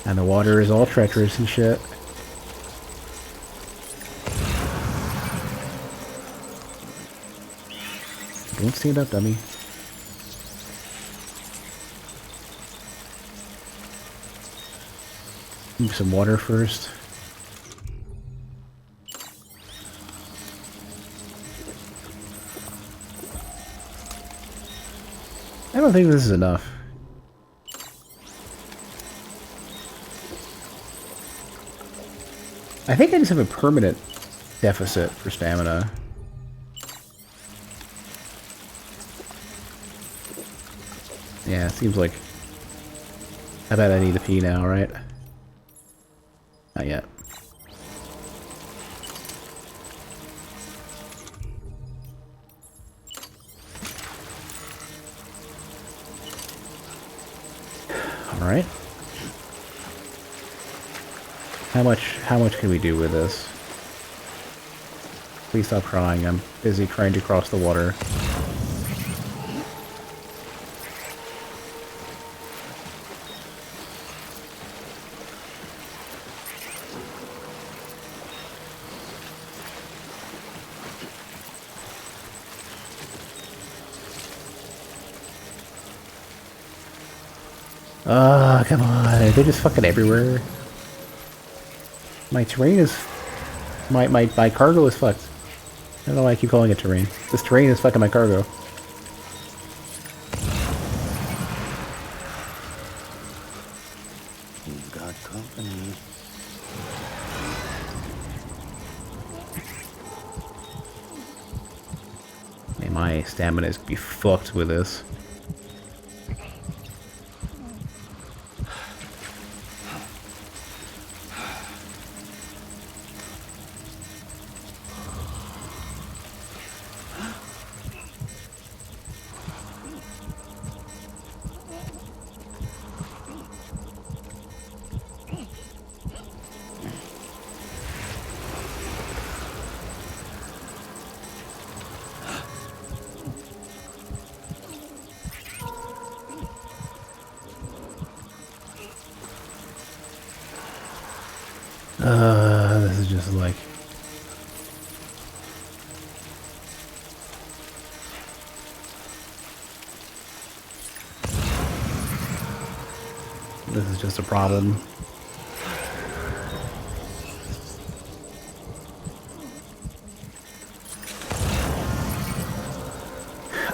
And the water is all treacherous and shit. Don't stand up, dummy. Move some water first. I don't think this is enough. I think I just have a permanent deficit for stamina. Yeah, it seems like... I bet I need to pee now, right? Not yet. Alright. How much can we do with this? Please stop crying. I'm busy trying to cross the water. Ah, come on. They're just fucking everywhere. My terrain is... My cargo is fucked. I don't know why I keep calling it terrain. This terrain is fucking my cargo. You've got company. Man, my stamina is be fucked with this. This is just like... This is just a problem.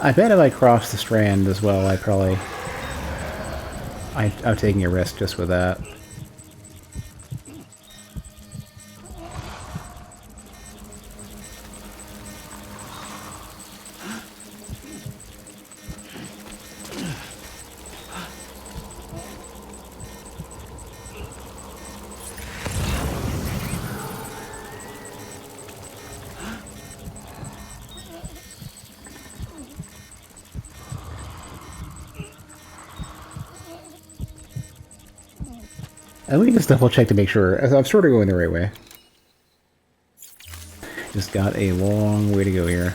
I bet if I cross the strand as well, I'm taking a risk just with that. And let me just double check to make sure. I'm sort of going the right way. Just got a long way to go here.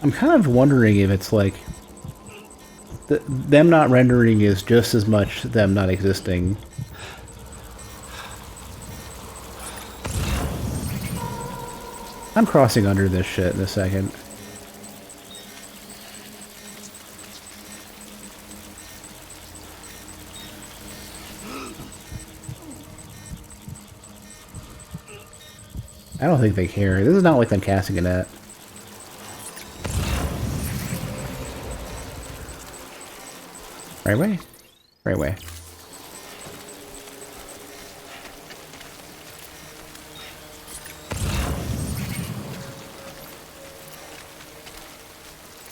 I'm kind of wondering if it's like... them not rendering is just as much them not existing. I'm crossing under this shit in a second. I don't think they care. This is not like them casting a net. Right way? Right way.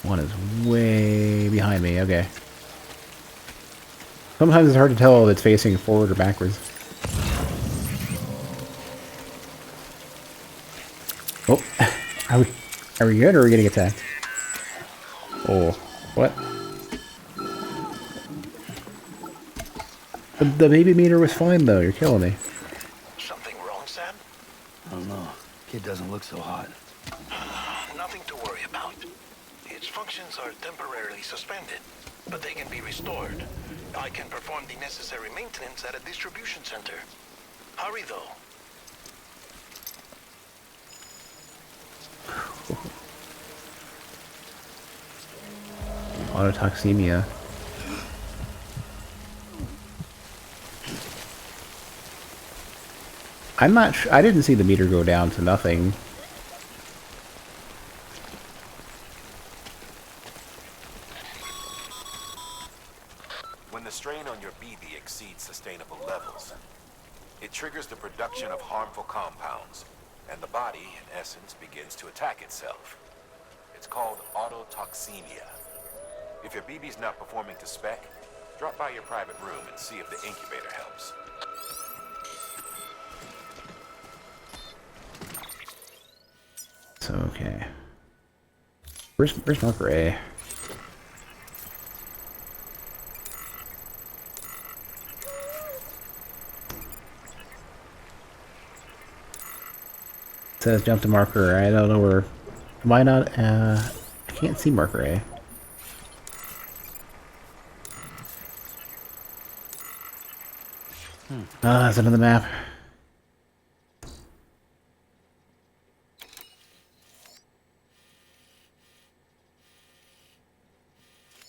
One is way behind me, okay. Sometimes it's hard to tell if it's facing forward or backwards. Oh, are we good or are we getting attacked? Oh, what? The baby meter was fine though, you're killing me. Something wrong, Sam? I don't know. Kid doesn't look so hot. Nothing to worry about. Its functions are temporarily suspended, but they can be restored. I can perform the necessary maintenance at a distribution center. Hurry, though. Autotoxemia. I'm not sure. I didn't see the meter go down to nothing. When the strain on your BB exceeds sustainable levels, it triggers the production of harmful compounds, and the body, in essence, begins to attack itself. It's called autotoxemia. If your BB's not performing to spec, drop by your private room and see if the incubator helps. So, okay. Where's marker A? It says jump to marker. I don't know where. Why not? I can't see marker A. Ah, it's another map.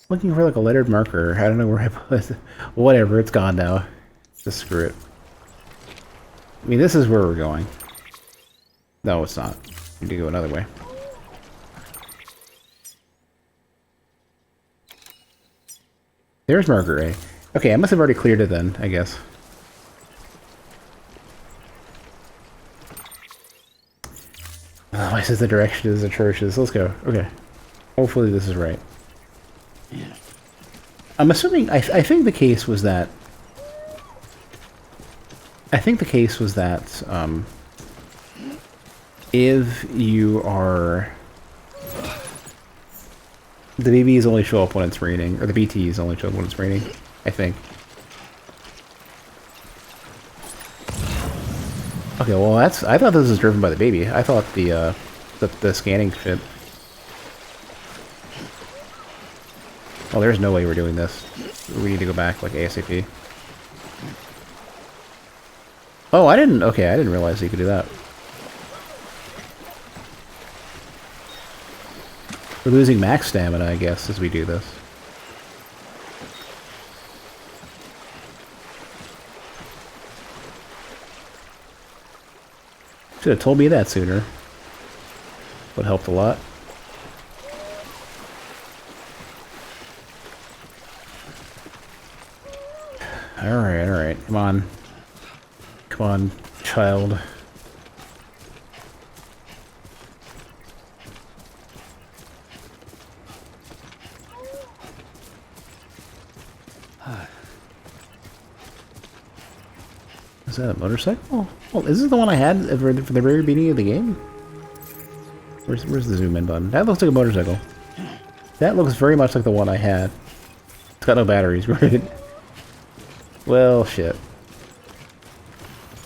Looking for like a lettered marker. I don't know where I put it. Whatever, it's gone now. Just screw it. I mean, this is where we're going. No, it's not. We need to go another way. There's marker A. Okay, I must have already cleared it then, I guess. Oh, my sense of direction is atrocious. Let's go. Okay. Hopefully this is right. Yeah. I'm assuming... I think the case was that... if you are... The BBs only show up when it's raining, or the BTs only show up when it's raining, I think. Okay, well that's... I thought this was driven by the baby. I thought the scanning shit... Oh, there's no way we're doing this. We need to go back, like, ASAP. Oh, I didn't... Okay, I didn't realize you could do that. We're losing max stamina, I guess, as we do this. Should have told me that sooner. Would helped a lot. Alright, alright. Come on. Come on, child. Is that a motorcycle? Oh, is this the one I had for the very beginning of the game? Where's the zoom in button? That looks like a motorcycle. That looks very much like the one I had. It's got no batteries, right? Well, shit.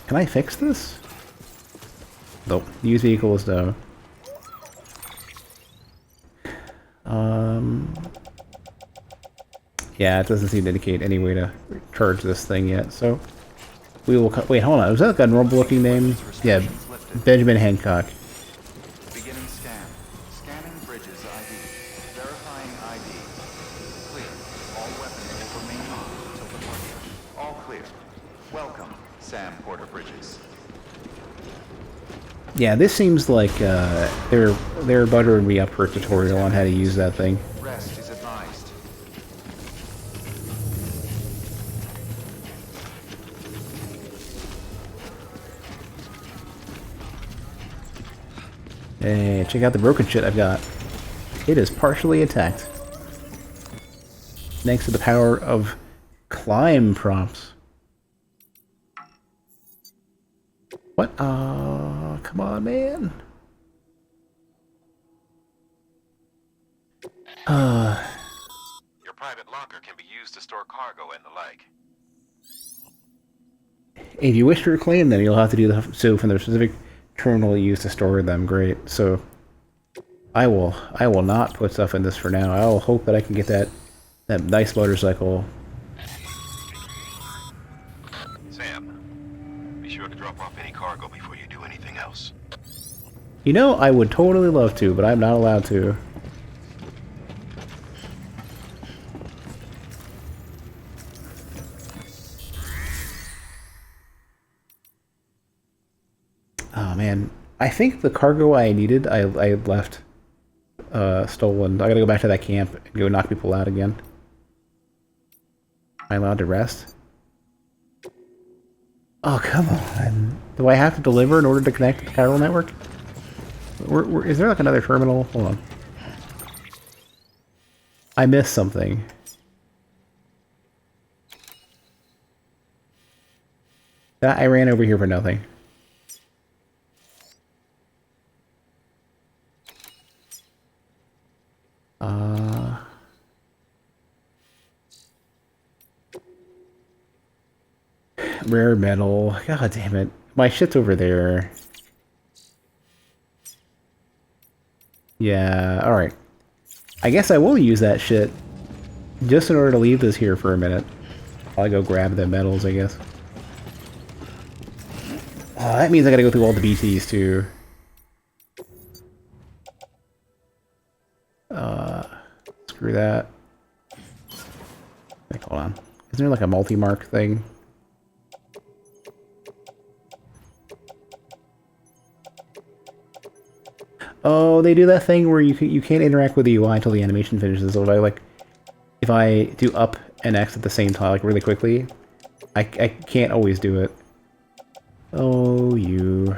Can I fix this? Nope. Use vehicle is no. Yeah, it doesn't seem to indicate any way to charge this thing yet, so... We will... Wait, hold on. Was that like a normal-looking name? Yeah, Benjamin Hancock. Beginning scan. Scanning bridges ID. Verifying ID. Clear. All weapons will remain on until departure. All clear. Welcome, Sam Porter Bridges. Yeah, this seems like they're buttering me up for a tutorial on how to use that thing. Rest is advised. Hey, check out the broken shit I've got. It is partially intact. Thanks to the power of climb prompts. What? Come on, man. Your private locker can be used to store cargo and the like. If you wish to reclaim them, you'll have to do so from the specific terminal you use to store them. Great. So I will not put stuff in this for now. I will hope that I can get that nice motorcycle. Sam, be sure to drop off any cargo before you do anything else. You know, I would totally love to, but I'm not allowed to. Oh man, I think the cargo I needed, I left stolen. I gotta go back to that camp and go knock people out again. Am I allowed to rest? Oh, come on. Do I have to deliver in order to connect to the chiral network? Is there like another terminal? Hold on. I missed something. I ran over here for nothing. Rare metal. God damn it. My shit's over there. Yeah, alright. I guess I will use that shit just in order to leave this here for a minute. I'll go grab the metals, I guess. That means I gotta go through all the BTs too. Screw that. Wait, hold on. Isn't there like a multi-mark thing? Oh, they do that thing where you can't interact with the UI until the animation finishes. So if I do up and X at the same time, like really quickly, I can't always do it. Oh, you.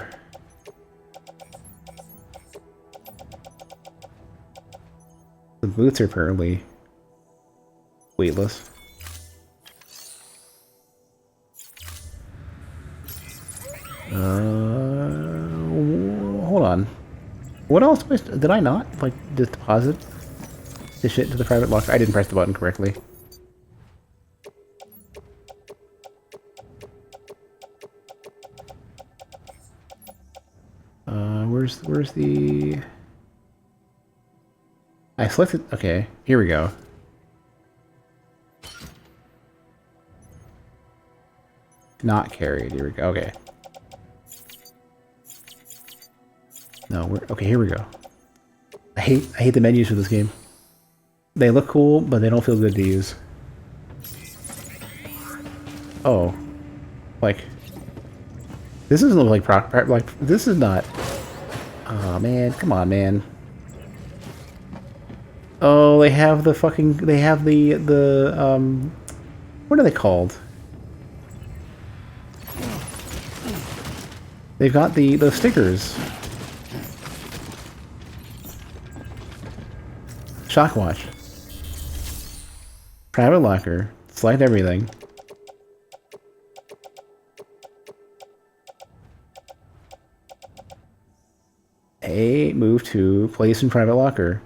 The boots are apparently weightless. Hold on. What else did I not like just deposit this shit into the private locker? I didn't press the button correctly. Where's the? I selected. Okay, here we go. Not carried. Here we go. Okay. No, okay. Here we go. I hate the menus for this game. They look cool, but they don't feel good to use. Oh, like this doesn't look like this is not. Oh man, come on, man. Oh, they have the fucking. They have the what are they called? They've got the stickers. Shock watch. Private locker. Select everything. A move to place in private locker.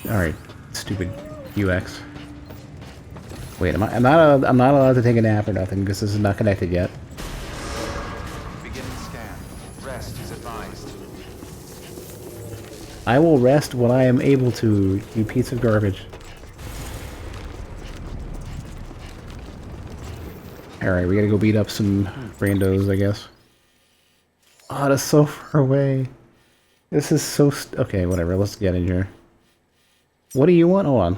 All right, stupid UX. Wait, I'm not allowed to take a nap or nothing because this is not connected yet. Beginning scan. Rest is advised. I will rest when I am able to, you piece of garbage. Alright, we gotta go beat up some randos, I guess. Oh, that's so far away. This is so okay, whatever, let's get in here. What do you want? Hold on.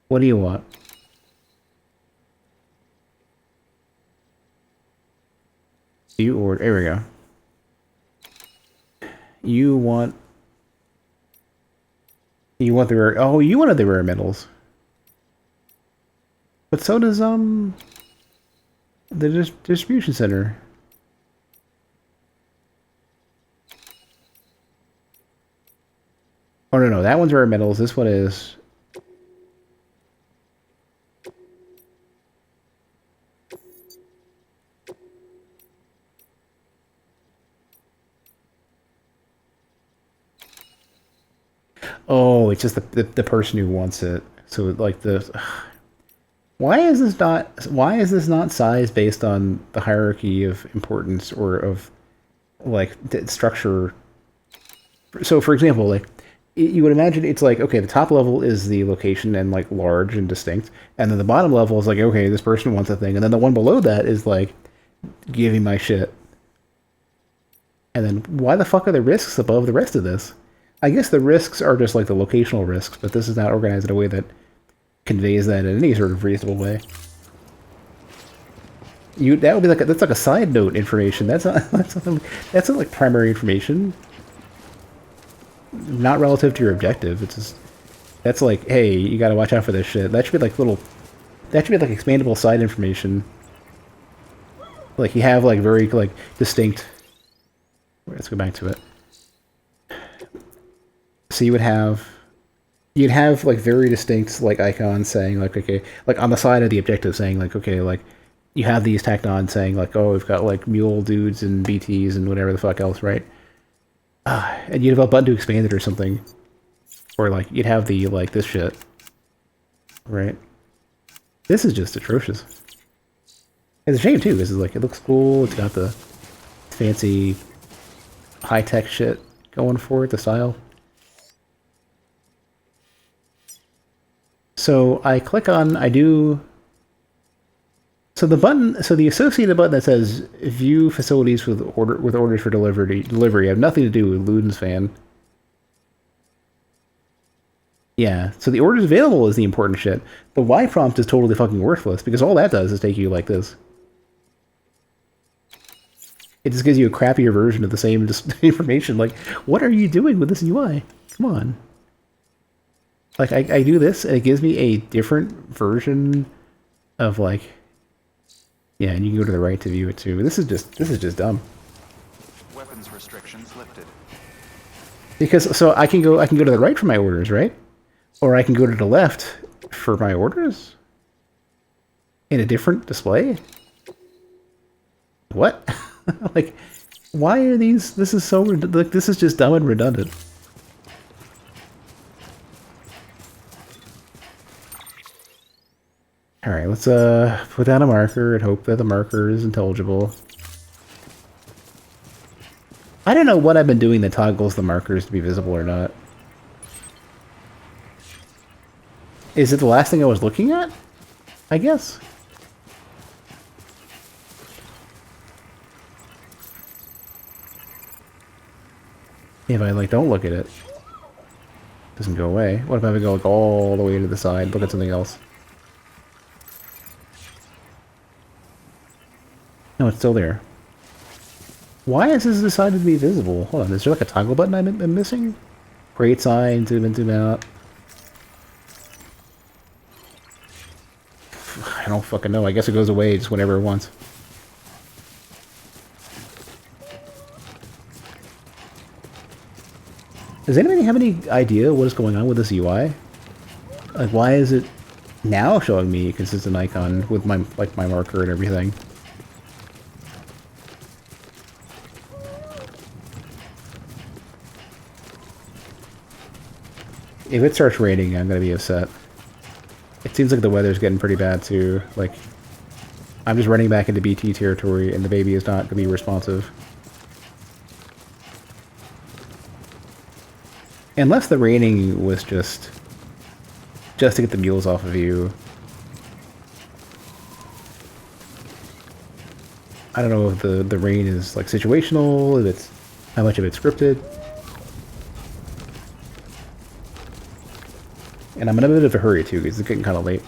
What do you want? You order. There we go. You want the rare. Oh, you wanted the rare metals. But so does the distribution center. Oh no, that one's rare metals. This one is. Oh, it's just the person who wants it. So like the why is this not size based on the hierarchy of importance or of like the structure? So for example, like you would imagine it's like, okay, the top level is the location and like large and distinct, and then the bottom level is like, okay, this person wants a thing, and then the one below that is like, give me my shit. And then why the fuck are the risks above the rest of this? I guess the risks are just like the locational risks, but this is not organized in a way that conveys that in any sort of reasonable way. That would be like that's like a side note information. That's not that's not like primary information. Not relative to your objective. It's just that's like, hey, you got to watch out for this shit. That should be like little. That should be like expandable side information. Like you have like very like distinct. Let's go back to it. So you'd have like very distinct like icons saying like, okay, like on the side of the objective saying like, okay, like you have these tacked on saying like, oh, we've got like mule dudes and BTs and whatever the fuck else, right? And you'd have a button to expand it or something, or like you'd have the like this shit, right? This is just atrocious. It's a shame too. This is like, it looks cool. It's got the fancy high-tech shit going for it, the style. So I click on, so the button, so the associated button that says view facilities with orders for delivery have nothing to do with Luden's fan. Yeah, so the orders available is the important shit. The Y prompt is totally fucking worthless because all that does is take you like this. It just gives you a crappier version of the same information. Like, what are you doing with this UI? Come on. Like, I do this, and it gives me a different version of, like... Yeah, and you can go to the right to view it, too. This is just dumb. Weapons restrictions lifted. Because, so I can go to the right for my orders, right? Or I can go to the left for my orders? In a different display? What? Like, why are these... This is so... Like, this is just dumb and redundant. Alright, let's put down a marker and hope that the marker is intelligible. I don't know what I've been doing that toggles the markers to be visible or not. Is it the last thing I was looking at? I guess. If I, like, don't look at it, it doesn't go away. What if I go, like, all the way to the side, look at something else? No, it's still there. Why is this decided to be visible? Hold on, is there, like, a toggle button I'm missing? Create sign, zoom in, zoom out. I don't fucking know. I guess it goes away just whenever it wants. Does anybody have any idea what is going on with this UI? Like, why is it now showing me a consistent icon with my, like, my marker and everything? If it starts raining, I'm gonna be upset. It seems like the weather's getting pretty bad too. Like, I'm just running back into BT territory and the baby is not gonna be responsive. Unless the raining was just to get the mules off of you. I don't know if the rain is like situational, if it's how much of it's scripted. And I'm in a bit of a hurry too, because it's getting kind of late.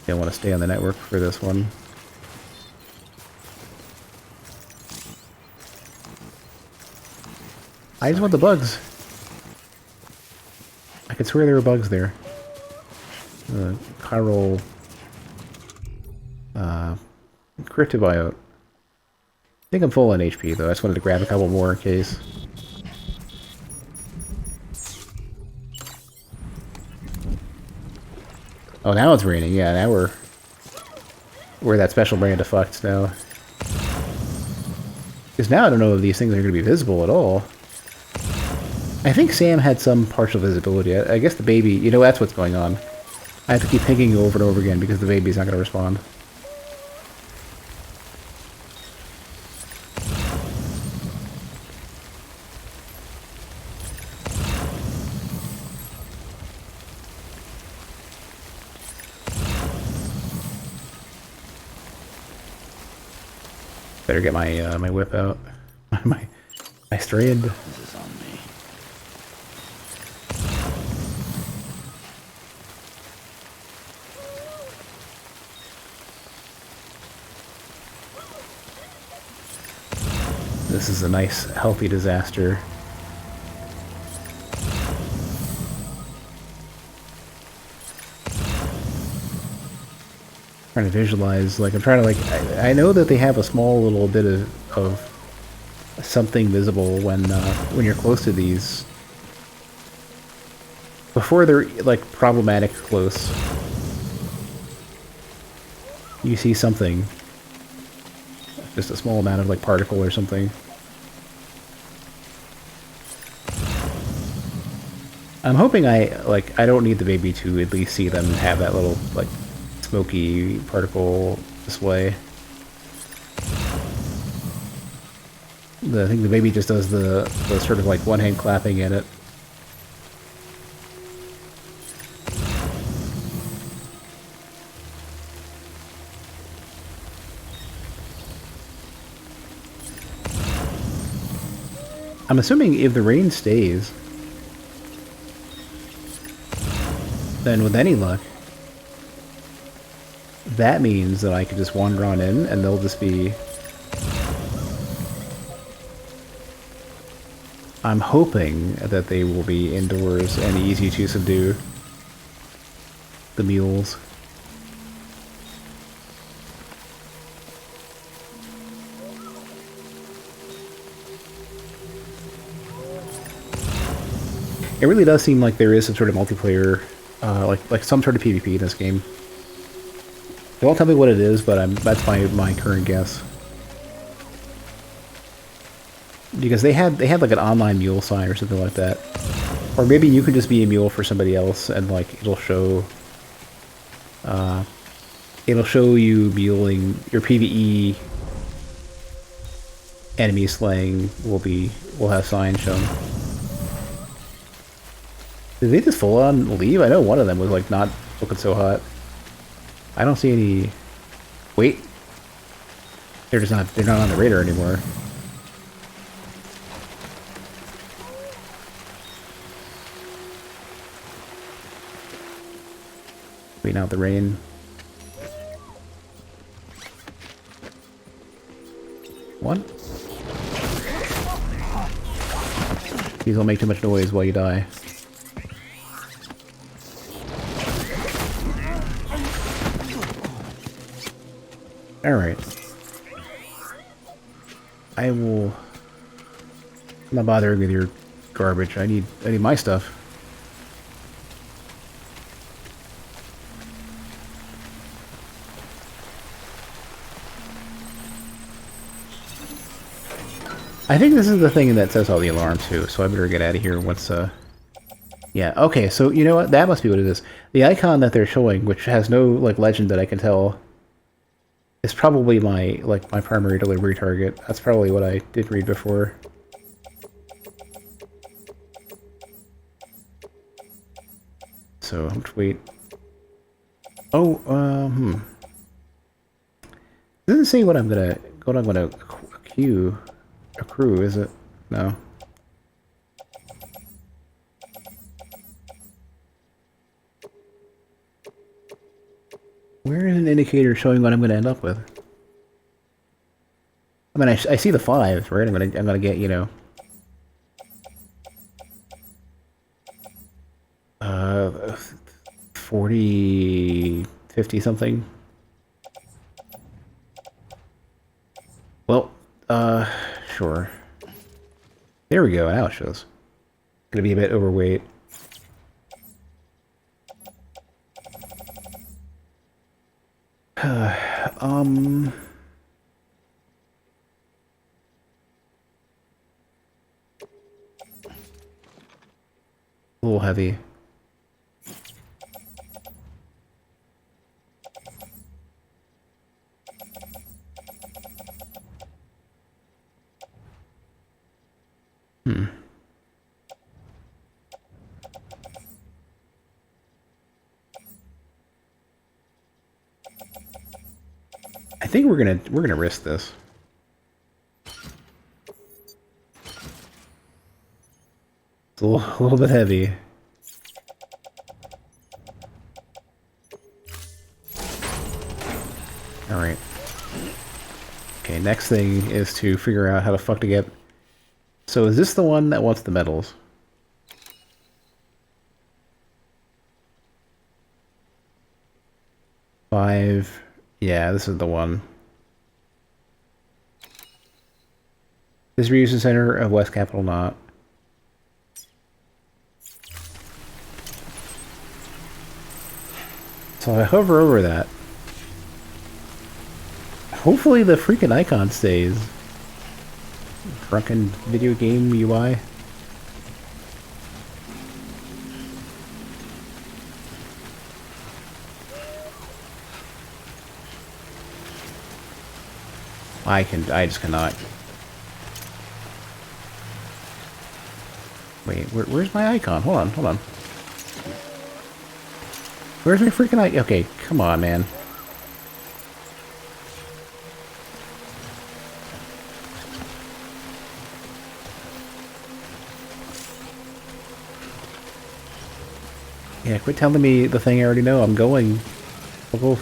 Don't want to stay on the network for this one. I just want the bugs. I could swear there were bugs there. Chiral... Cryptobiote. I think I'm full on HP though, I just wanted to grab a couple more in case. Oh, now it's raining. Yeah, now we're that special brand of fucked now. Because now I don't know if these things are going to be visible at all. I think Sam had some partial visibility. I guess the baby, you know, that's what's going on. I have to keep pinging you over and over again because the baby's not going to respond. Better get my my whip out. my strand. This is on me. This is a nice, healthy disaster. Trying to visualize, like, I'm trying to, like, I know that they have a small little bit of something visible when you're close to these. Before they're, like, problematic close. You see something. Just a small amount of, like, particle or something. I'm hoping I don't need the baby to at least see them have that little, like, smoky particle display. I think the baby just does the sort of like one-hand clapping at it. I'm assuming if the rain stays, then with any luck, that means that I can just wander on in and they'll just be... I'm hoping that they will be indoors and easy to subdue. The mules. It really does seem like there is some sort of multiplayer, like some sort of PvP in this game. They won't tell me what it is, but that's my current guess. Because they had like an online mule sign or something like that, or maybe you could just be a mule for somebody else, and like it'll show you muling. Your PvE enemy slaying will have signs shown. Did they just full on leave? I know one of them was like not looking so hot. I don't see any. Wait, they're not on the radar anymore. Waiting out the rain. One. Please don't make too much noise while you die. Alright. I'm not bothering with your garbage. I need my stuff. I think this is the thing that sets all the alarms too, so I better get out of here once, yeah, okay, so you know what? That must be what it is. The icon that they're showing, which has no, like, legend that I can tell, is probably my primary delivery target. That's probably what I did read before. So, how much weight? Oh, It doesn't say what I'm gonna accrue, is it? No. Where is an indicator showing what I'm gonna end up with? I mean, I see the 5s, right? I'm gonna get, you know, 40, 50 something. Well, sure. There we go, now it shows. Gonna be a bit overweight. A little heavy. I think we're gonna risk this. It's a little bit heavy. Alright. Okay, next thing is to figure out how the fuck to get... So is this the one that wants the medals? Five... Yeah, this is the one. Distribution Center of West Capital Knot. So I hover over that. Hopefully the freaking icon stays. Drunken video game UI. I just cannot. Wait, where's my icon? Hold on. Where's my freaking icon? Okay, come on, man. Yeah, quit telling me the thing I already know. I'm going. I'll go.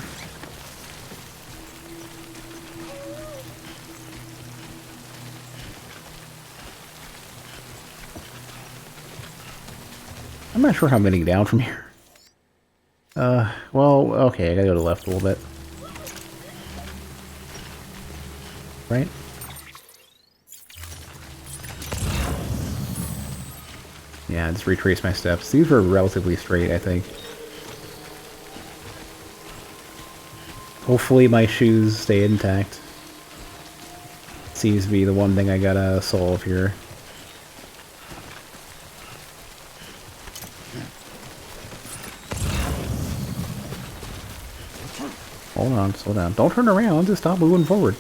I'm not sure how I'm getting down from here. Well, okay, I gotta go to the left a little bit. Right? Yeah, just retrace my steps. These were relatively straight, I think. Hopefully my shoes stay intact. Seems to be the one thing I gotta solve here. Hold on, slow down. Don't turn around, just stop moving forward.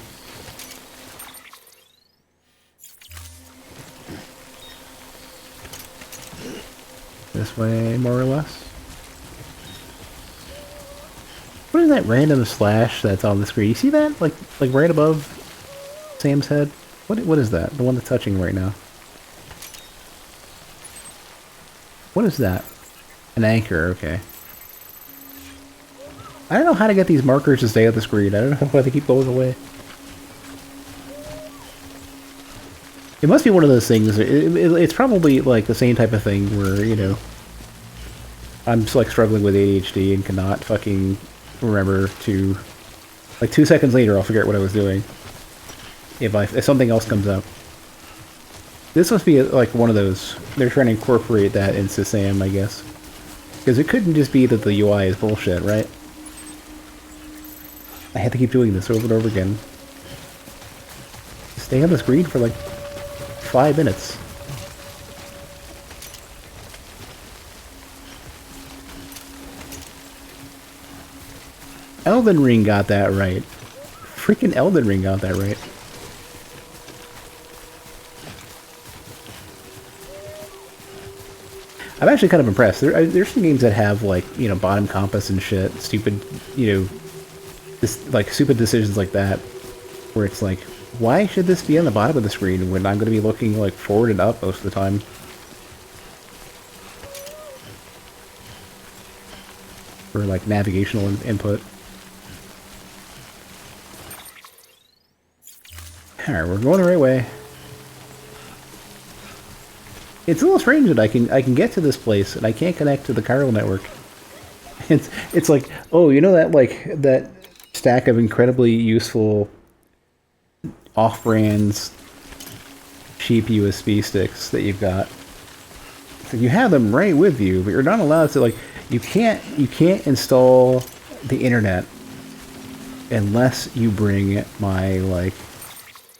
This way, more or less. What is that random slash that's on the screen? You see that? Like right above Sam's head? What is that? The one that's touching right now. What is that? An anchor, okay. I don't know how to get these markers to stay on the screen. I don't know why they keep going away. It must be one of those things. It's probably like the same type of thing where, you know, I'm just like struggling with ADHD and cannot fucking remember to, like 2 seconds later I'll figure out what I was doing. If something else comes up. This must be like one of those, they're trying to incorporate that into Sam, I guess. Because it couldn't just be that the UI is bullshit, right? I had to keep doing this over and over again. Stay on the screen for like 5 minutes. Elden Ring got that right. Freaking Elden Ring got that right. I'm actually kind of impressed. There's some games that have like, you know, bottom compass and shit, stupid, you know, like stupid decisions like that, where it's like, why should this be on the bottom of the screen when I'm going to be looking like forward and up most of the time? For like navigational input. Alright, we're going the right way. It's a little strange that I can get to this place and I can't connect to the chiral network. It's like, oh, you know that stack of incredibly useful off-brands cheap USB sticks that you've got. So you have them right with you, but you're not allowed to, like, you can't install the internet unless you bring my like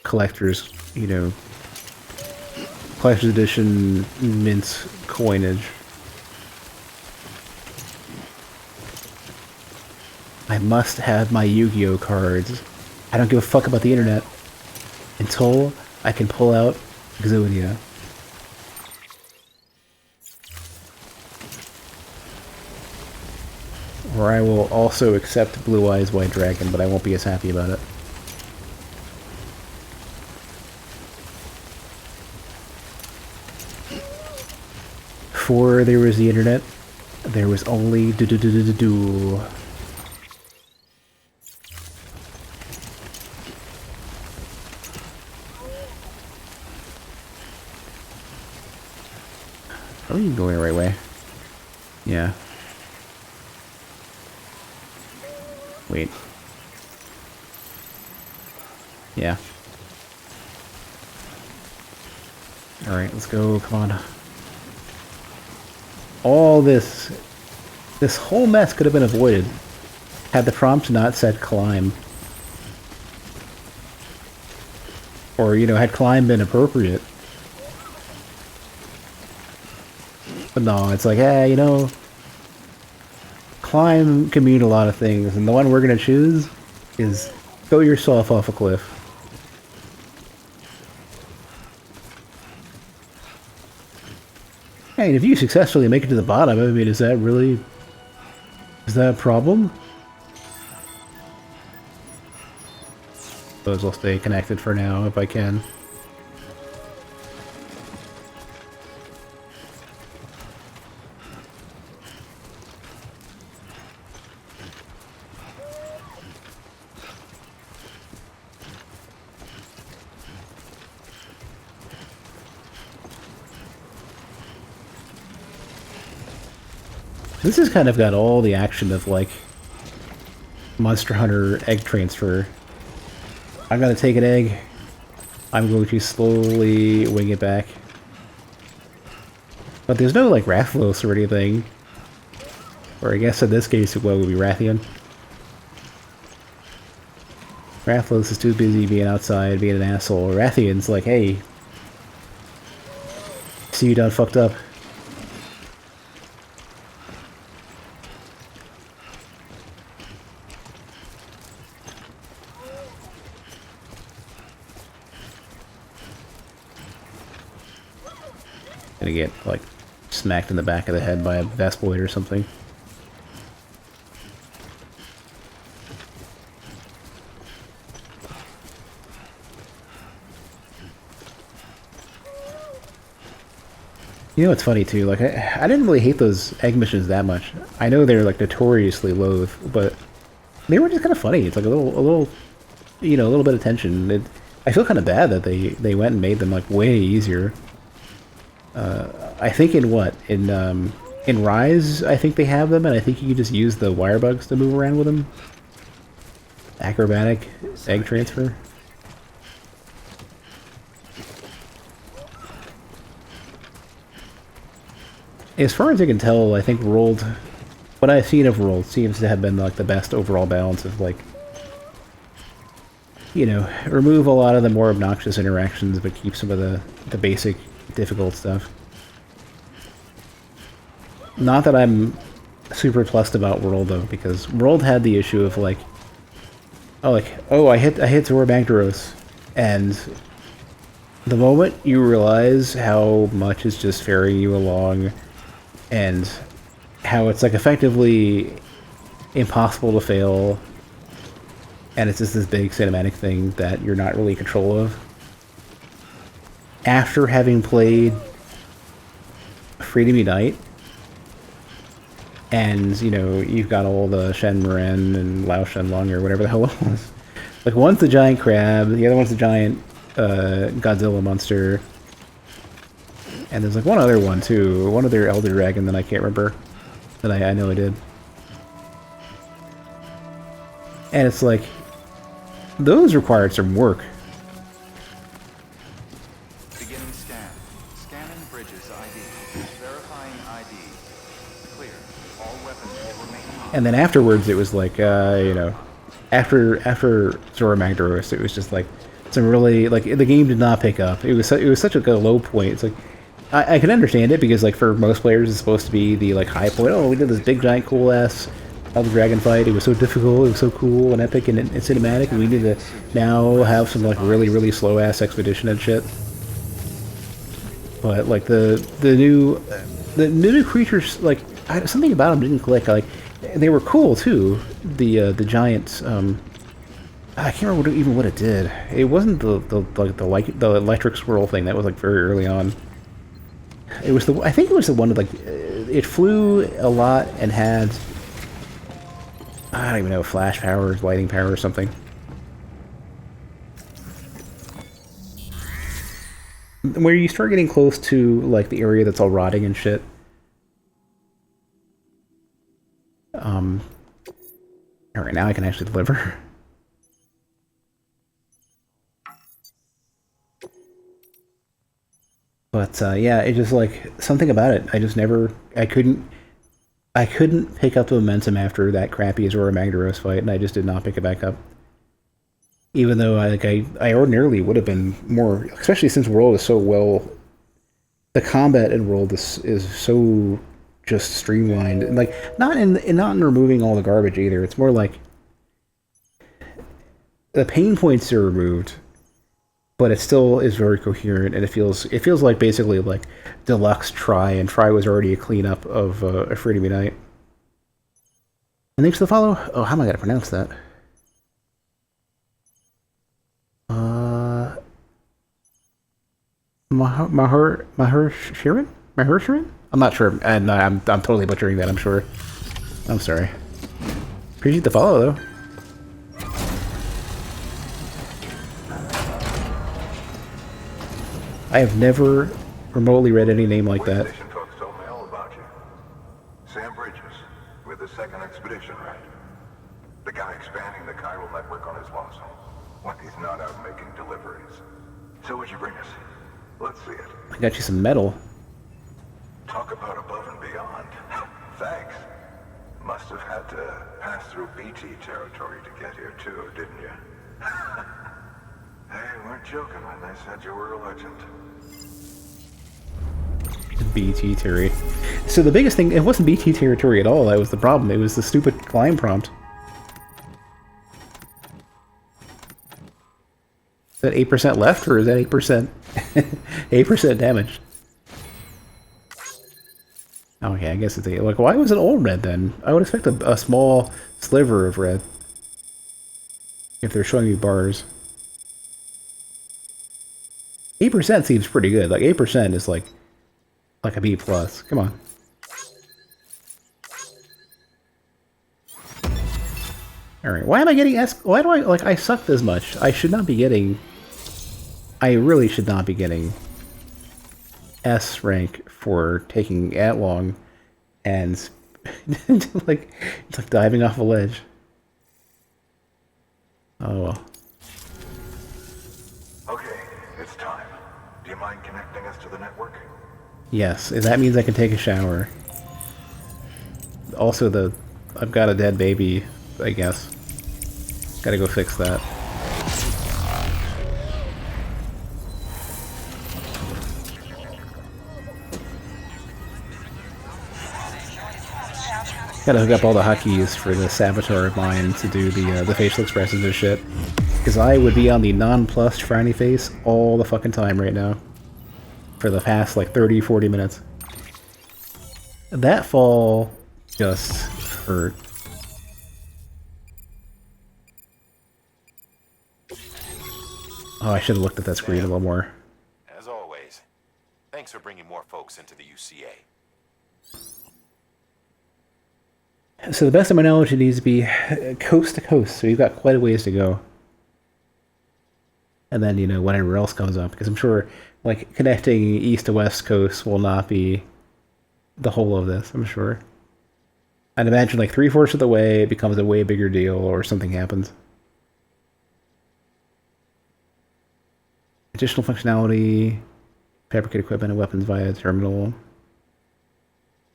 collector's, you know, collector's edition mint coinage. I must have my Yu-Gi-Oh cards. I don't give a fuck about the internet until I can pull out Exodia. Or I will also accept Blue Eyes White Dragon, but I won't be as happy about it. Before there was the internet, there was only do-do-do-do-do-do. Are you going the right way? Yeah. Wait. Yeah. Alright, let's go, come on. All this whole mess could have been avoided had the prompt not said climb. Or, you know, had climb been appropriate. But no, it's like, hey, you know, climb can mean a lot of things, and the one we're gonna choose is throw yourself off a cliff. Hey, if you successfully make it to the bottom, I mean, is that a problem? Suppose I'll stay connected for now if I can. This has kind of got all the action of, like, Monster Hunter egg transfer. I'm gonna take an egg. I'm going to slowly wing it back. But there's no, like, Rathlos or anything. Or I guess in this case it would be Rathian. Rathlos is too busy being outside, being an asshole. Rathian's like, hey, see you done fucked up. Gonna get, like, smacked in the back of the head by a Vespoid or something. You know what's funny too, like, I didn't really hate those egg missions that much. I know they're, like, notoriously loath, but they were just kind of funny. It's like a little, you know, a little bit of tension. I feel kind of bad that they went and made them, like, way easier. I think in Rise, I think they have them, and I think you can just use the wire bugs to move around with them. Acrobatic egg transfer. As far as I can tell, I think Rolled, what I've seen of Rolled seems to have been, like, the best overall balance of, like, you know, remove a lot of the more obnoxious interactions, but keep some of the basic difficult stuff. Not that I'm super plussed about World though, because World had the issue of, like, I hit Zora Magdaros, and the moment you realize how much is just ferrying you along, and how it's, like, effectively impossible to fail, and it's just this big cinematic thing that you're not really in control of. After having played Freedom Unite, and, you know, you've got all the Shen Muren and Lao Shenlong or whatever the hell it was. Like, one's the giant crab, the other one's the giant Godzilla monster. And there's, like, one other one, too. One other Elder Dragon that I can't remember. That I know I did. And it's like, those required some work. Beginning scan. Scanning bridges ID. Verifying ID. Clear. All weapons will remain hot. And then afterwards, it was like, you know, after Zora Magdaros, it was just like some really, like, the game did not pick up. It was such a low point. It's like, I can understand it because, like, for most players, it's supposed to be the, like, high point. Oh, we did this big giant cool ass how the dragon fight. It was so difficult, it was so cool and epic and cinematic, and we need to now have some like really slow ass expedition and shit. But like the new creatures, like something about them didn't click. Like they were cool too. The giants. I can't remember even what it did. It wasn't the electric swirl thing. That was like very early on. It was I think it was the one that like it flew a lot and had, I don't even know, flash power, lighting power or something. Where you start getting close to like the area that's all rotting and shit. Alright, now I can actually deliver. But yeah, it just like something about it. I just never, I couldn't pick up the momentum after that crappy Azora Magdaros fight, and I just did not pick it back up. Even though I ordinarily would have been more, especially since World is so well, the combat in World is so just streamlined, and like not in removing all the garbage either. It's more like the pain points are removed, but it still is very coherent, and it feels like basically like deluxe Try, and Try was already a cleanup of A Free to Be Night. And thanks for the follow. Oh, how am I gonna pronounce that? Mahershiran? Mahershiran? I'm not sure, and I'm totally butchering that. I'm sure. I'm sorry. Appreciate the follow though. I have never remotely read any name like that. Talked so well about you. Sam Bridges, with the second expedition, right? The guy expanding the chiral network on his loss. When he's not out making deliveries. So what'd you bring us? Let's see it. I got you some metal. Talk about above and beyond. Thanks. Must have had to pass through BT territory to get here too, didn't you? They weren't joking when they said you were a legend. BT territory. So the biggest thing, it wasn't BT territory at all. That was the problem. It was the stupid climb prompt. Is that 8% left, or is that 8%? 8% damage. Okay, I guess it's 8. Like, why was it all red then? I would expect a small sliver of red. If they're showing me bars. 8% seems pretty good. Like 8% is like a B+. Come on. Alright, why am I getting S? Why do I suck this much? I should not be getting... I really should not be getting S rank for taking at long and it's like diving off a ledge. Oh well. Okay, it's time. Do you mind connecting us to the network? Yes, that means I can take a shower. Also, I've got a dead baby, I guess. Gotta go fix that. Gotta hook up all the hotkeys for the Saboteur of mine to do the facial expressions and shit. Because I would be on the nonplussed frowny face all the fucking time right now. For the past like 30-40 minutes. That fall just hurt. Oh, I should have looked at that screen a little more. As always, thanks for bringing more folks into the UCA. So the best of my knowledge, it needs to be coast to coast, so we've got quite a ways to go. And then, you know, whatever else comes up, because I'm sure, like, connecting east to west coast will not be the whole of this, I'm sure. I'd imagine, like, 3/4 of the way, it becomes a way bigger deal, or something happens. Additional functionality, fabricate equipment and weapons via terminal.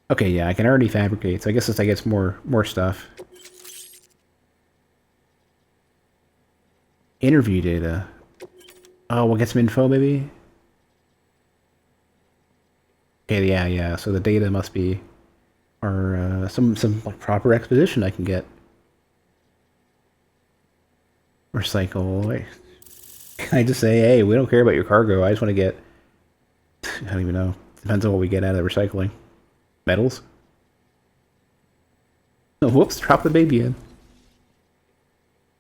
Okay, yeah, I can already fabricate, so I guess I get more stuff. Interview data. Oh, we'll get some info, maybe? Okay, yeah, so the data must be or some like, proper exposition I can get. Recycle. Like, can I just say, hey, we don't care about your cargo. I just want to get. I don't even know. Depends on what we get out of the recycling. Metals. Oh, whoops! Drop the baby in.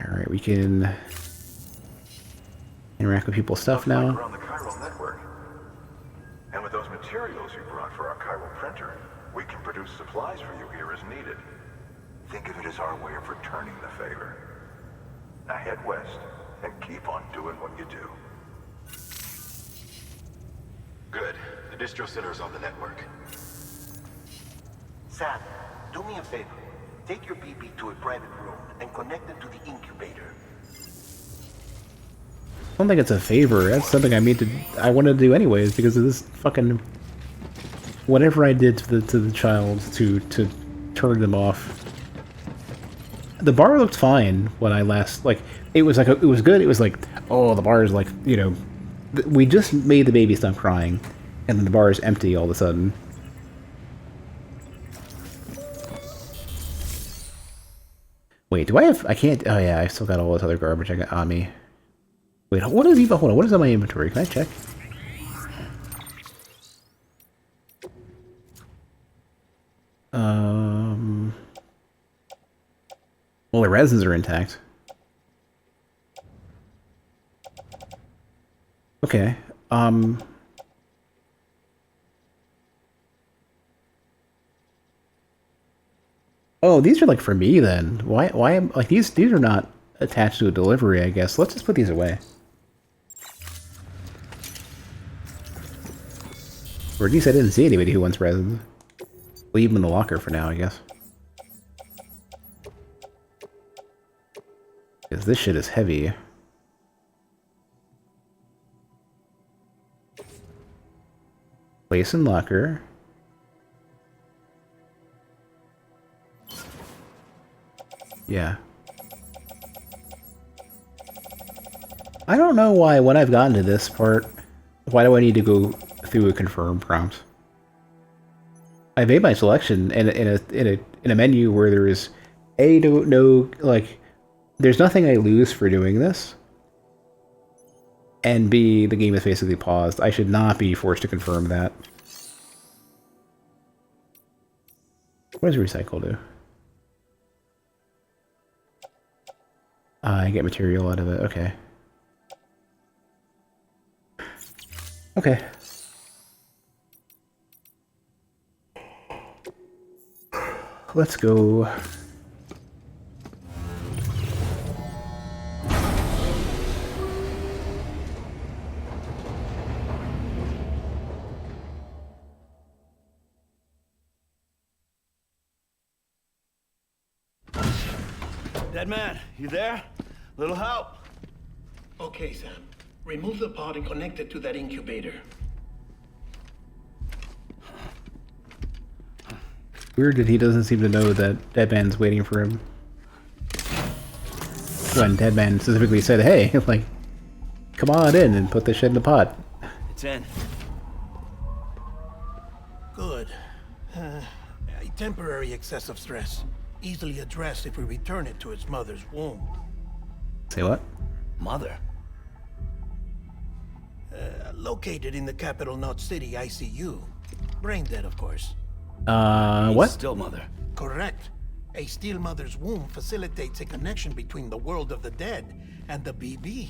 All right, we can interact with people's stuff now. We're on the chiral network. And with those materials you brought for our chiral printer, we can produce supplies for you here as needed. Think of it as our way of returning the favor. Now head west and keep on doing what you do. Good. The distro center is on the network. Sam, do me a favor. Take your BB to a private room and connect it to the incubator. I don't think it's a favor. That's something I wanted to do anyways because of this fucking whatever I did to the child to turn them off. The bar looked fine when I last it was like it was good. It was like, oh, the bar is like, you know, we just made the baby stop crying, and then the bar is empty all of a sudden. Wait, do I have? I can't. Oh yeah, I still got all this other garbage I got on me. Wait, what is even? Hold on, what is on my inventory? Can I check? Well, the resins are intact. Okay. Oh, these are like for me then. Why am like these are not attached to a delivery, I guess. Let's just put these away. Or at least I didn't see anybody who wants resins. Leave them in the locker for now, I guess. Because this shit is heavy. Place in locker. Yeah. I don't know why when I've gotten to this part, why do I need to go through a confirm prompt? I made my selection in a menu where there is no like there's nothing I lose for doing this. And B, the game is basically paused. I should not be forced to confirm that. What does recycle do? I get material out of it. Okay. Okay. Let's go. Dead man, you there? Little help? Okay, Sam. Remove the pod and connect it to that incubator. Weird that he doesn't seem to know that Deadman's waiting for him. When Deadman specifically said, hey, like, come on in and put this shit in the pod. It's in. Good. A temporary excess of stress. Easily addressed if we return it to its mother's womb. Say what? Mother? Located in the capital Knot City ICU. Brain dead, of course. What? Still mother. Correct. A steel mother's womb facilitates a connection between the world of the dead and the BB.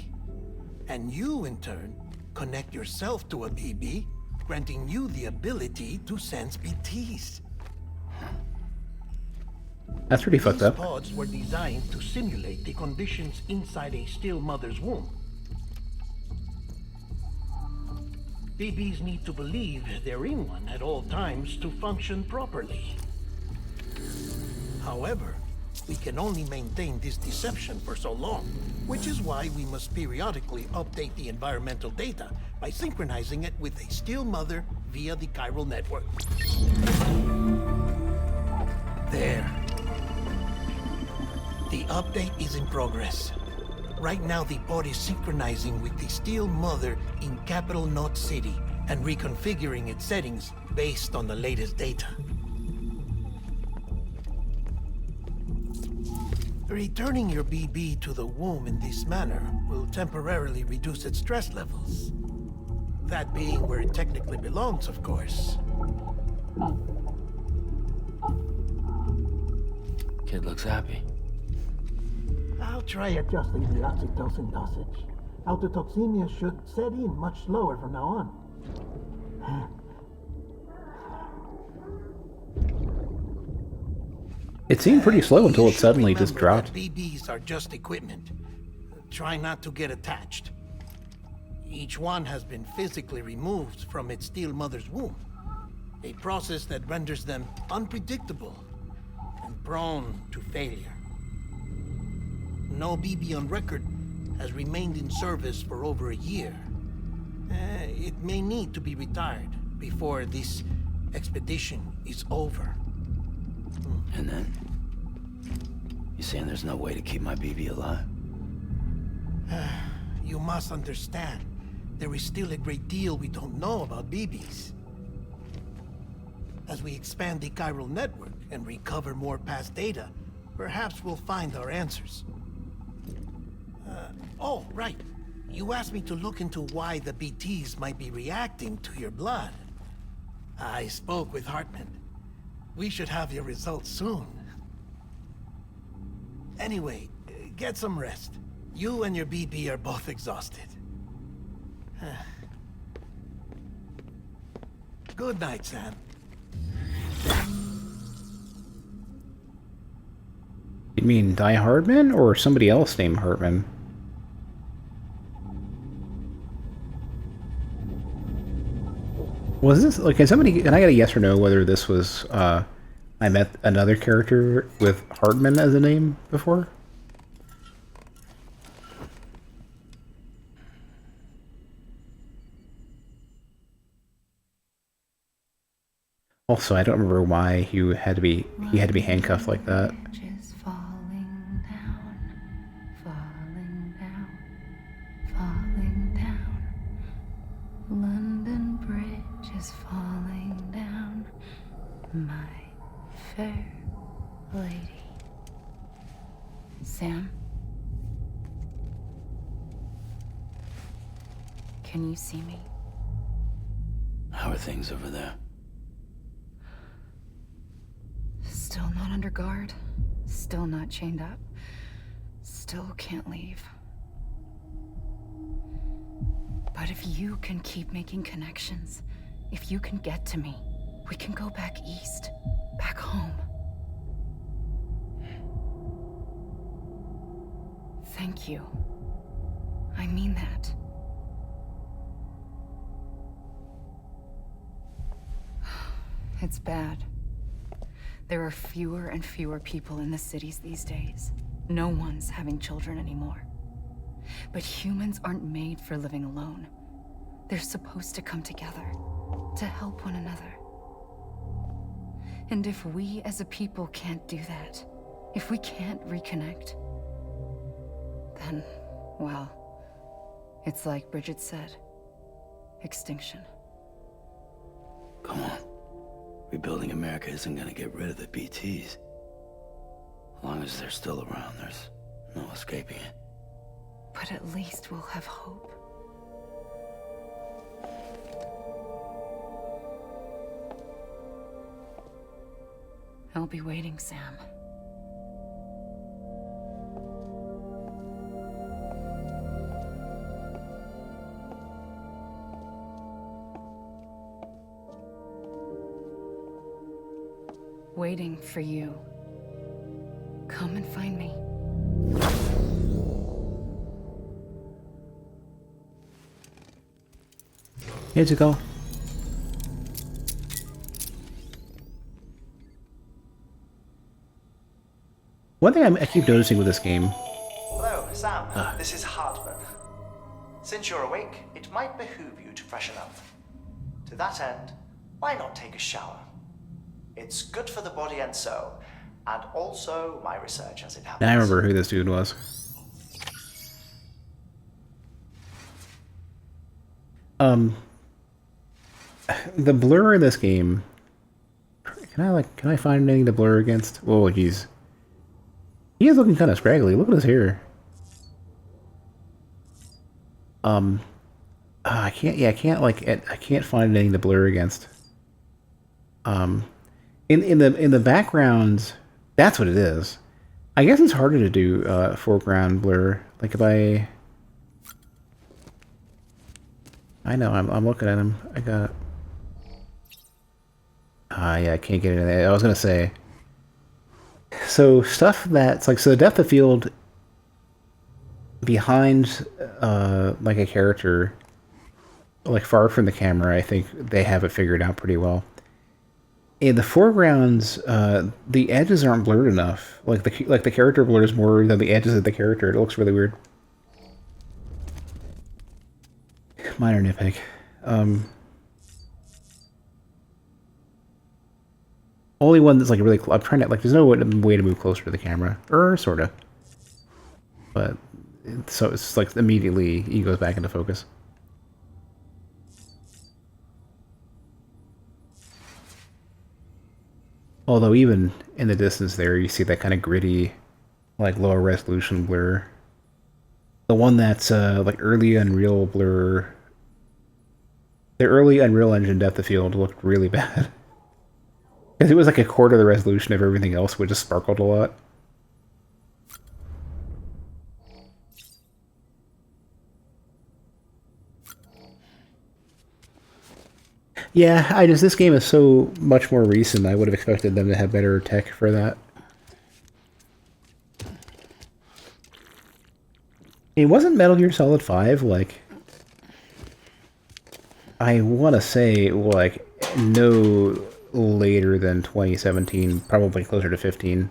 And you, in turn, connect yourself to a BB, granting you the ability to sense BTs. That's pretty fucked up. These pods were designed to simulate the conditions inside a still mother's womb. BBs need to believe they're in one at all times to function properly. However, we can only maintain this deception for so long, which is why we must periodically update the environmental data by synchronizing it with a still mother via the chiral network. There. The update is in progress. Right now, the pod is synchronizing with the Steel Mother in Capital Knot City and reconfiguring its settings based on the latest data. Returning your BB to the womb in this manner will temporarily reduce its stress levels. That being where it technically belongs, of course. Kid looks happy. I'll try adjusting the oxytocin dosage. Autotoxemia should set in much slower from now on. It seemed pretty slow until You it should suddenly just remember dropped. that BBs are just equipment. Try not to get attached. Each one has been physically removed from its steel mother's womb. A process that renders them unpredictable and prone to failure. No BB on record has remained in service for over a year. It may need to be retired before this expedition is over. And then? You saying there's no way to keep my BB alive? You must understand, there is still a great deal we don't know about BBs. As we expand the chiral network and recover more past data, perhaps we'll find our answers. Oh, right. You asked me to look into why the BTs might be reacting to your blood. I spoke with Hartman. We should have your results soon. Anyway, get some rest. You and your BB are both exhausted. Good night, Sam. You mean Die Hardman or somebody else named Hartman? Was this like? Can I get a yes or no whether this was? I met another character with Hardman as a name before. Also, I don't remember why he had to be handcuffed like that. Is falling down, falling down, falling down. London Bridge is falling down, my fair lady. Sam? Can you see me? How are things over there? Still not under guard, still not chained up, still can't leave. But if you can keep making connections, if you can get to me, we can go back east, back home. Thank you. I mean that. It's bad. There are fewer and fewer people in the cities these days. No one's having children anymore. But humans aren't made for living alone. They're supposed to come together, to help one another. And if we as a people can't do that, if we can't reconnect, then, well, it's like Bridget said, extinction. Come on. Rebuilding America isn't gonna get rid of the BTs. As long as they're still around, there's no escaping it. But at least we'll have hope. I'll be waiting, Sam. Waiting for you. Come and find me. Here's you go. One thing I keep noticing with this game. Hello, Sam. This is Hartman. Since you're awake, it might behoove you to freshen up. To that end, why not take a shower? It's good for the body and soul, and also my research as it happens. I remember who this dude was. The blur in this game. Can I find anything to blur against? Oh, jeez. He is looking kind of scraggly. Look at his hair. I can't. Yeah, I can't like. I can't find anything to blur against. In the background, that's what it is. I guess it's harder to do foreground blur. Like if I know. I'm looking at him. I got. Yeah, I can't get into that. I was gonna say. So stuff that's like, so the depth of field behind like a character, like far from the camera, I think they have it figured out pretty well. In the foregrounds, the edges aren't blurred enough. Like the character blurs more than the edges of the character. It looks really weird. Minor nitpick. Only one that's like really. I'm trying to like. There's no way to move closer to the camera, or sorta. But so it's like immediately he goes back into focus. Although even in the distance there, you see that kind of gritty, like lower resolution blur. The one that's like early Unreal blur. The early Unreal Engine depth of field looked really bad. Because it was like a quarter of the resolution of everything else, which just sparkled a lot. Yeah, this game is so much more recent, I would have expected them to have better tech for that. It wasn't Metal Gear Solid 5, like... I want to say, like, no later than 2017, probably closer to 15.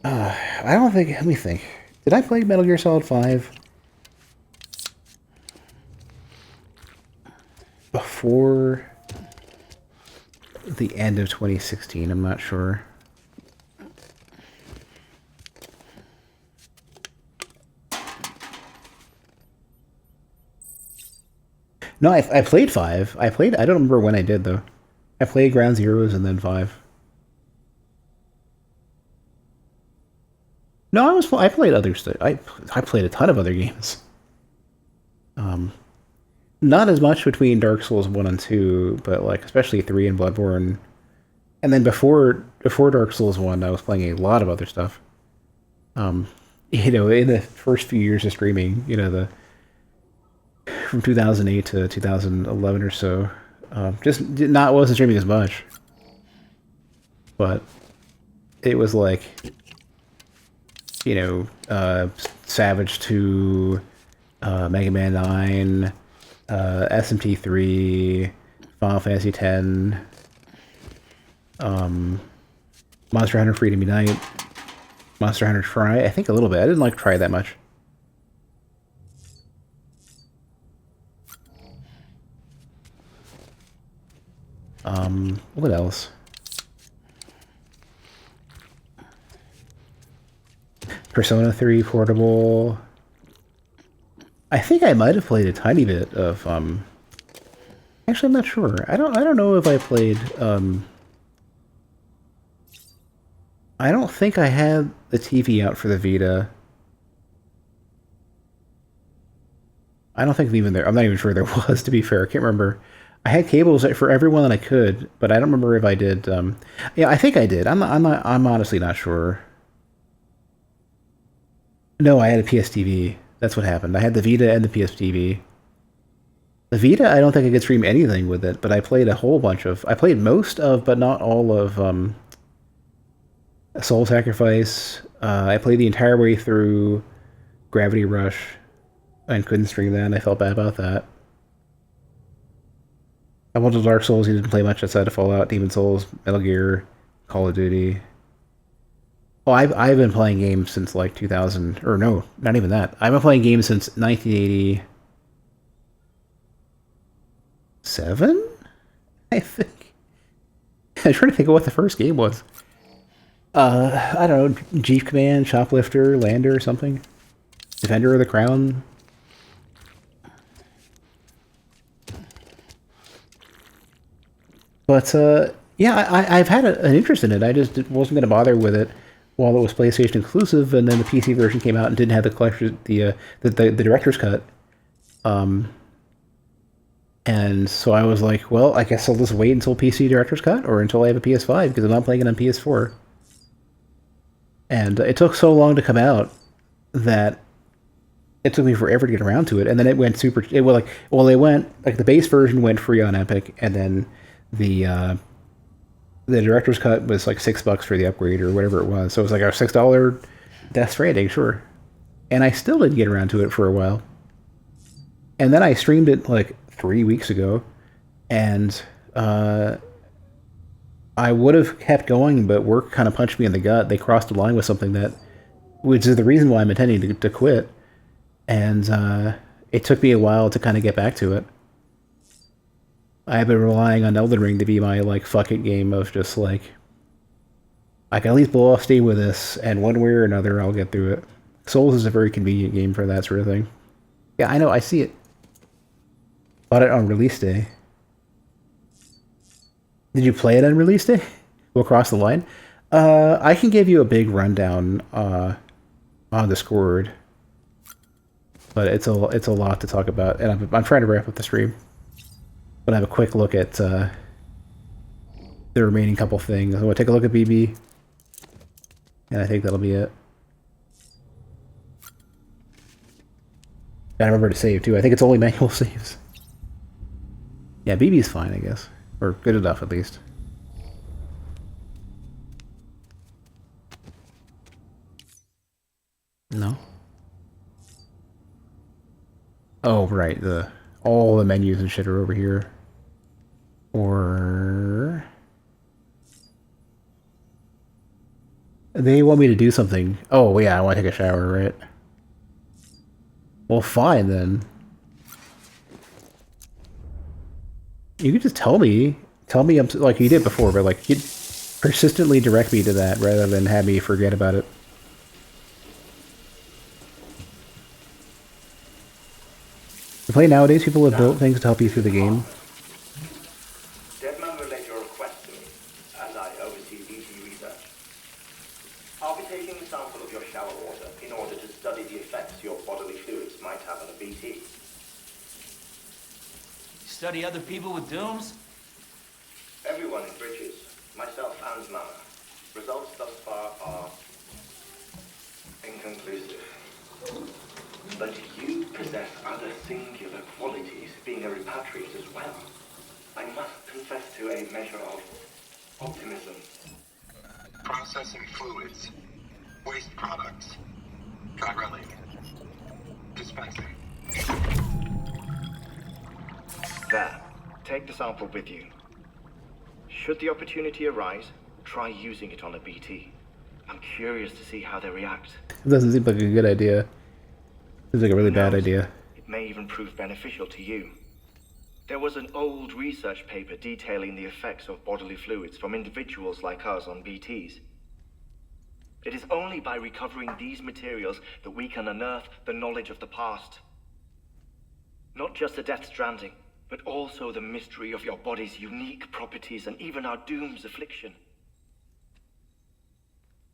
I don't think... Let me think. Did I play Metal Gear Solid 5? Before the end of 2016, I'm not sure. No, I played 5. I don't remember when I did, though. I played Ground Zeroes and then 5. No, I played other stuff. I played a ton of other games. Not as much between Dark Souls 1 and 2, but like especially 3 and Bloodborne. And then before Dark Souls 1, I was playing a lot of other stuff. You know, in the first few years of streaming, you know, from 2008 to 2011 or so, wasn't streaming as much. But it was like, you know, Savage 2, Mega Man 9, SMT3, Final Fantasy X, Monster Hunter Freedom Unite, Monster Hunter Tri. I think a little bit. I didn't like Tri that much. What else? Persona 3 Portable. I think I might have played a tiny bit of actually I'm not sure. I don't know if I played I don't think I had the TV out for the Vita. I don't think even there. I'm not even sure there was, to be fair. I can't remember. I had cables for everyone that I could, but I don't remember if I did. Yeah, I think I did. I'm honestly not sure. No, I had a PS TV. That's what happened. I had the Vita and the PS TV. The Vita, I don't think I could stream anything with it, but I played a whole bunch of... I played most of, but not all of, Soul Sacrifice. I played the entire way through Gravity Rush and couldn't stream that, and I felt bad about that. I went to Dark Souls, you didn't play much outside of Fallout, Demon Souls, Metal Gear, Call of Duty. Oh, I've been playing games since like 2000, or no, not even that. I've been playing games since 1987, I think. I'm trying to think of what the first game was. I don't know, Jeep Command, Shoplifter, Lander, or something. Defender of the Crown. But Yeah, I've had an interest in it. I just wasn't going to bother with it while it was PlayStation exclusive, and then the PC version came out and didn't have the collection, the director's cut. And so I was like, well, I guess I'll just wait until PC director's cut or until I have a PS5 because I'm not playing it on PS4. And it took so long to come out that it took me forever to get around to it. And then it went it went like the base version went free on Epic, and then the director's cut was like $6 for the upgrade or whatever it was. So it was like our $6 Death Stranding, sure. And I still didn't get around to it for a while. And then I streamed it like 3 weeks ago, and I would have kept going, but work kind of punched me in the gut. They crossed the line with something which is the reason why I'm intending to quit. And it took me a while to kind of get back to it. I've been relying on Elden Ring to be my, like, fuck it game of just, like, I can at least blow off steam with this, and one way or another I'll get through it. Souls is a very convenient game for that sort of thing. Yeah, I know, I see it. Bought it on release day. Did you play it on release day? Go across the line? I can give you a big rundown on Discord. But it's a lot to talk about, and I'm trying to wrap up the stream. But I have a quick look at the remaining couple things. I'm going to take a look at BB, and I think that'll be it. Gotta remember to save, too. I think it's only manual saves. Yeah, BB's fine, I guess. Or good enough, at least. No? Oh, right. All the menus and shit are over here. Or... they want me to do something. Oh, yeah, I want to take a shower, right? Well, fine, then. You could just tell me. Tell me, like you did before, but, like, you'd persistently direct me to that rather than have me forget about it. To play nowadays, people have built things to help you through the game. Deadman relayed your request to me, as I oversee BT research. I'll be taking a sample of your shower water in order to study the effects your bodily fluids might have on a BT. Study other people with dooms? Everyone in Bridges, myself and Mama. Results thus far are inconclusive. But you possess other singular qualities, being a repatriate as well. I must confess to a measure of optimism. Processing fluids. Waste products. Drilling. Dispensing. There. Take the sample with you. Should the opportunity arise, try using it on a BT. I'm curious to see how they react. It doesn't seem like a good idea. Seems like a really bad idea. It may even prove beneficial to you. There was an old research paper detailing the effects of bodily fluids from individuals like us on BTs. It is only by recovering these materials that we can unearth the knowledge of the past. Not just the Death Stranding, but also the mystery of your body's unique properties and even our doom's affliction.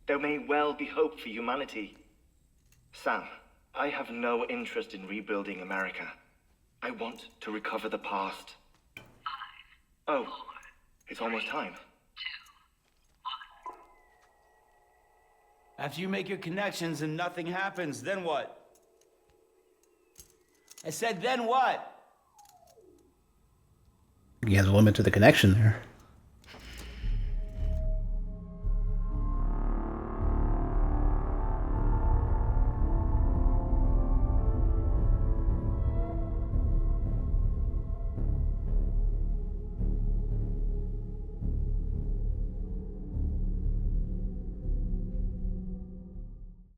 There may well be hope for humanity. Sam, I have no interest in rebuilding America. I want to recover the past. 5, Oh, 4, it's almost time. 2, 1. After you make your connections and nothing happens, then what? I said, then what? He has a limit to the connection there.